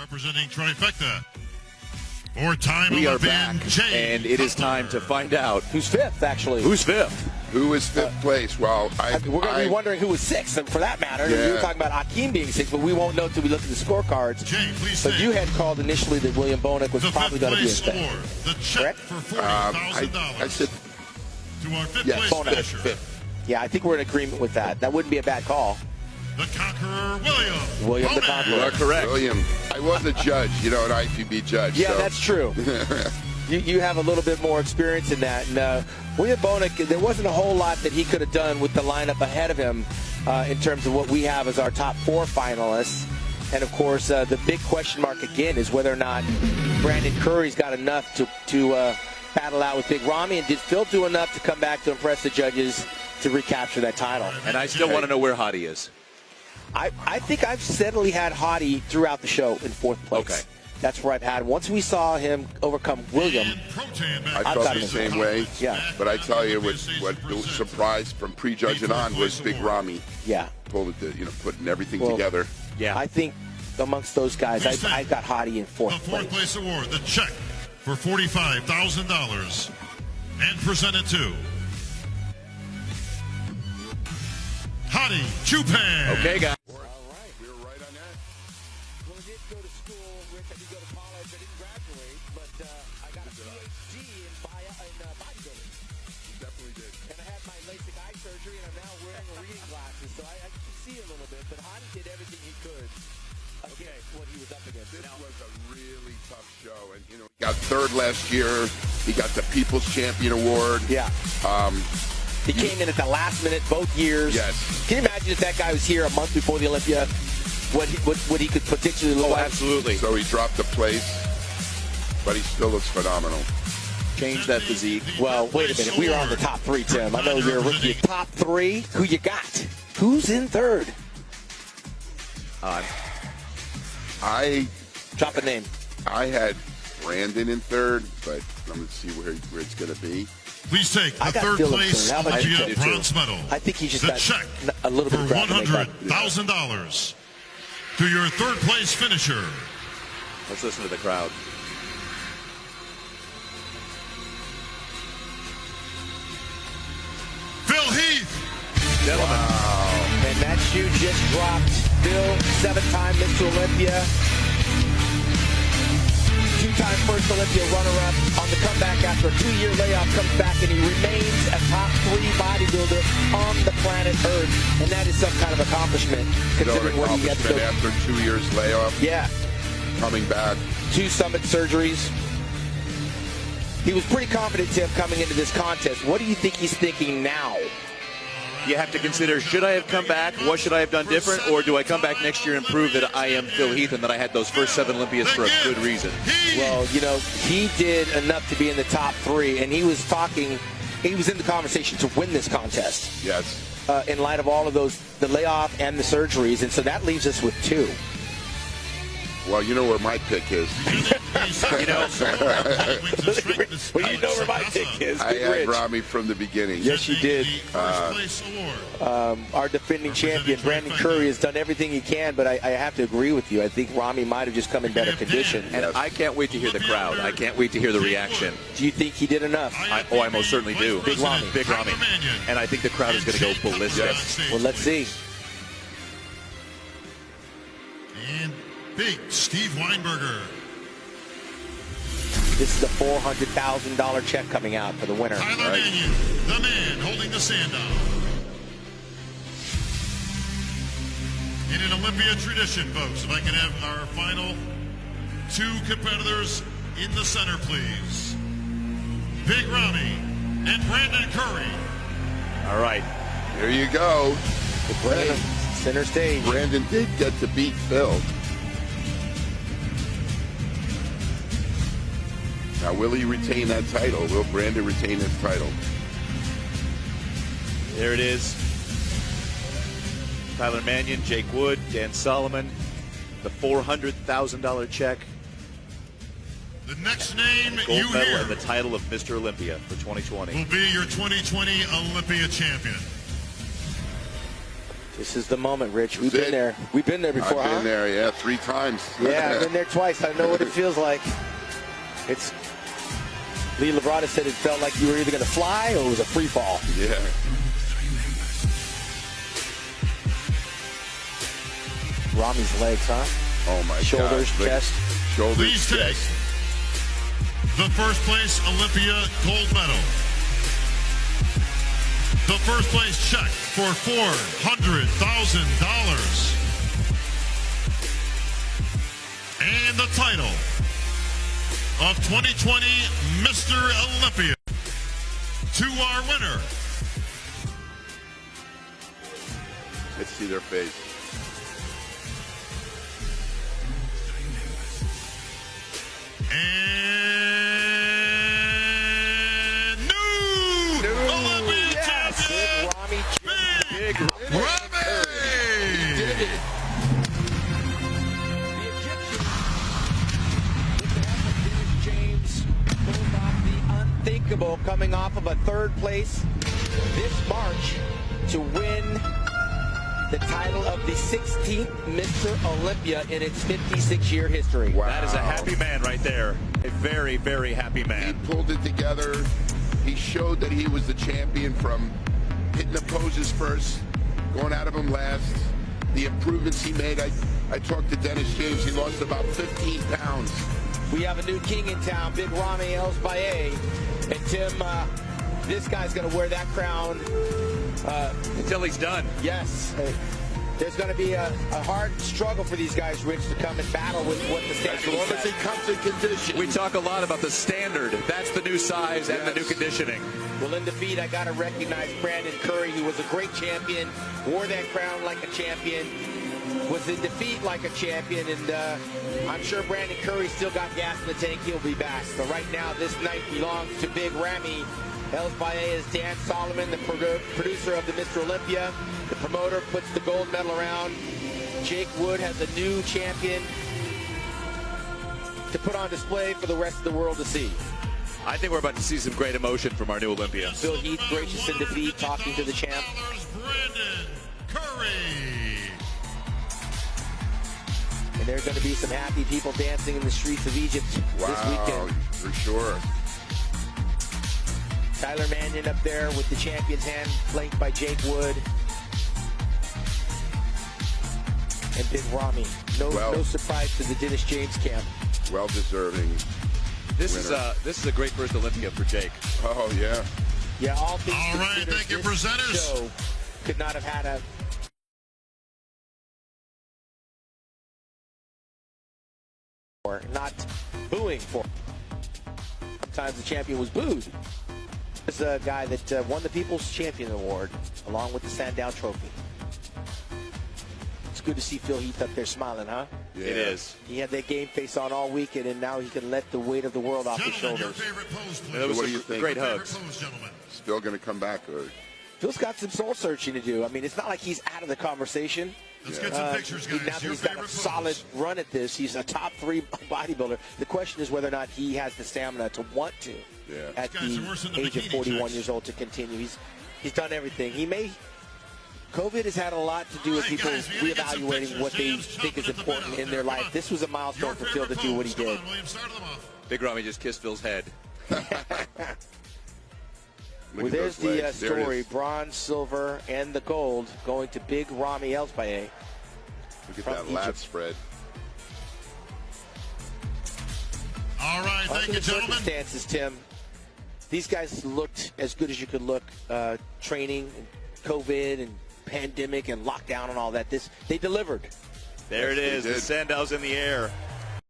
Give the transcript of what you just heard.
Representing Trifecta. We are back, and it is time to find out who's fifth, actually. Who's fifth? Who is fifth place? Well, we're going to be wondering who was sixth, and for that matter. Yeah. You were talking about Hakeem being sixth, but we won't know until we look at the scorecards. Jay, please but you had called initially that William Bonek was probably going to be in fifth. The check for $40,000. I said to our fifth yes, place finisher. fifth. Yeah, I think we're in agreement with that. That wouldn't be a bad call. The Conqueror, William. William the Conqueror. You are correct. William. I was a judge, an IFBB judge. Yeah, so. that's true. You have a little bit more experience in that. And William Bonek, there wasn't a whole lot that he could have done with the lineup ahead of him in terms of what we have as our top four finalists. And, of course, the big question mark, again, is whether or not Brandon Curry's got enough to battle out with Big Ramy. And did Phil do enough to come back to impress the judges to recapture that title? And I still want to know where Hottie is. I think I've steadily had Hottie throughout the show in fourth place. Okay. That's where I've had. Once we saw him overcome William, I felt the same way. Yeah. But I tell you, what the surprise from prejudging on was Big Ramy. Yeah. Putting everything together. Yeah. I think amongst those guys, I got Hottie in fourth place. The fourth place award, the check for $45,000, and presented to Hottie Chupan. Okay, guys. All right, we were right on that. Well, I did go to school, Rich. I did go to college. I didn't graduate, but I got a PhD in bodybuilding. You definitely did. And I had my LASIK eye surgery, and I'm now wearing reading glasses, so I can see a little bit. But Hottie did everything he could against what he was up against. This was a really tough show, and he got third last year. He got the People's Champion Award. Yeah. He came in at the last minute both years. Yes. Can you imagine if that guy was here a month before the Olympia, what he could potentially look like? Absolutely. So he dropped a place, but he still looks phenomenal. Change that physique. Well, wait a minute. We are on the top three, Tim. I know you're a rookie. Top three? Who you got? Who's in third? Drop a name. I had Brandon in third, but I'm going to see where it's going to be. Please take the third place Olympia bronze medal. I think he just the got check a little bit for of $100,000 to your third place finisher. Let's listen to the crowd. Phil Heath. Gentlemen. Wow. And that shoe just dropped. Phil, seven-time Mr. Olympia. Two-time first Olympia runner-up on the comeback after a 2-year layoff, comes back and he remains a top 3 bodybuilder on the planet Earth, and that is some kind of accomplishment considering what he got to go. After 2 years layoff. Yeah. Coming back. 2 stomach surgeries. He was pretty confident, Tim, coming into this contest. What do you think he's thinking now? You have to consider, should I have come back? What should I have done different? Or do I come back next year and prove that I am Phil Heath and that I had those first 7 Olympias for a good reason? Well, he did enough to be in the top 3, and he was in the conversation to win this contest. Yes. In light of all of those, the layoff and the surgeries, and so that leaves us with 2. Well, you know where my pick is. Well, you know where my pick is. I had Ramy from the beginning. Yes, you did. Our defending champion, Brandon Curry, has done everything he can, but I have to agree with you. I think Ramy might have just come in better condition. And I can't wait to hear the crowd. I can't wait to hear the reaction. Do you think he did enough? I most certainly do. Big Ramy. Big Ramy. And I think the crowd is going to go ballistic. Yes. Well, let's see. And Big Steve Weinberger. This is a $400,000 check coming out for the winner. Tyler Mannion, the man holding the sand down. In an Olympia tradition, folks, if I can have our final 2 competitors in the center, please. Big Ramy and Brandon Curry. All right. Here you go. Brandon, center stage. Brandon did get to beat Phil. Now, will he retain that title? Will Brandon retain his title? There it is. Tyler Mannion, Jake Wood, Dan Solomon, the $400,000 check. The next name gold you medal hear and the title of Mr. Olympia for 2020 will be your 2020 Olympia champion. This is the moment, Rich. We've been there. We've been there before, I've huh? been there, yeah, 3 times. Yeah, I've been there twice. I know what it feels like. It's Lee Labrada said it felt like you were either going to fly or it was a free fall. Yeah. Rami's legs, huh? Oh my Shoulders, God. chest. Shoulders, Please take chest. the first place Olympia gold medal. The first place check for $400,000. And the title of 2020 Mr. Olympia to our winner. Let's see their face. And new Olympia champion, Rami. Big Rami! Did it. The Egyptian, with the help of Dennis James, pulled off the unthinkable, coming off of a 3rd place this March to win the title of the 16th Mr. Olympia in its 56-year history. Wow. That is a happy man right there. A very, very happy He man. pulled it together. He showed that he was the champion from hitting the poses first, going out of them last. The improvements he made. I talked to Dennis James. He lost about 15 pounds. We have a new king in town, Big Rami El-Baye. And Tim, this guy's going to wear that crown Until he's done. Yes. There's going to be a hard struggle for these guys, Rich, to come and battle with what the standard As long as he is. comes in condition. We talk a lot about the standard. That's the new size and the new conditioning. Well, in defeat, I got to recognize Brandon Curry, who was a great champion, wore that crown like a champion, was in defeat like a champion, and I'm sure Brandon Curry still got gas in the tank. He'll be back. But right now, this night belongs to Big Rami. El-Baye is Dan Solomon, the producer of the Mr. Olympia. The promoter puts the gold medal around. Jake Wood has a new champion to put on display for the rest of the world to see. I think we're about to see some great emotion from our new Olympia. Phil Heath, gracious in defeat, talking to the champ. Brandon Curry. And there's going to be some happy people dancing in the streets of Egypt this weekend. For sure. Tyler Mannion up there with the champion's hand, flanked by Jake Wood. And Big Rami. No surprise to the Dennis James camp. Well deserving. This is a great first Olympia for Jake. Oh, yeah. Yeah, all things All right, considered, thank you, this presenters. show could not have had a or not booing for. Sometimes the champion was booed. This is a guy that won the People's Champion Award along with the Sandow Trophy. It's good to see Phil Heath up there smiling, huh? Yeah. It is. He had that game face on all weekend, and now he can let the weight of the world off his Gentlemen, your shoulders. favorite pose, please. That was What do some you think? great Favorite hugs. pose, gentlemen. Still going to come back. Or Phil's got some soul searching to do. I mean, it's not like he's out of the conversation. Let's get some pictures, guys. Now that Your he's got favorite a pose. solid run at this, he's a top 3 bodybuilder. The question is whether or not he has the stamina to want to, Yeah. at These guys are worse the than the age of bikini 41 chicks. years old, to continue. He's done everything. COVID has had a lot to do with All right, people guys, we gotta get some reevaluating pictures. what they Sam's think is chomping at the bit important out in there. their Come life. on. This was a milestone Your for Phil to favorite do what he pose. Come did. on, William, start them off. Big Rami just kissed Phil's head. Look Well, at there's those the legs. There it story. is. Bronze, silver, and the gold going to Big Rami El-Baye. Look at from that lat Egypt. spread. All right, thank Under you, the gentlemen. circumstances, Tim, these guys looked as good as you could look. Training, and COVID, and pandemic, and lockdown, and all that. They delivered. There it Yes, is. they The did. Sandow's in the air.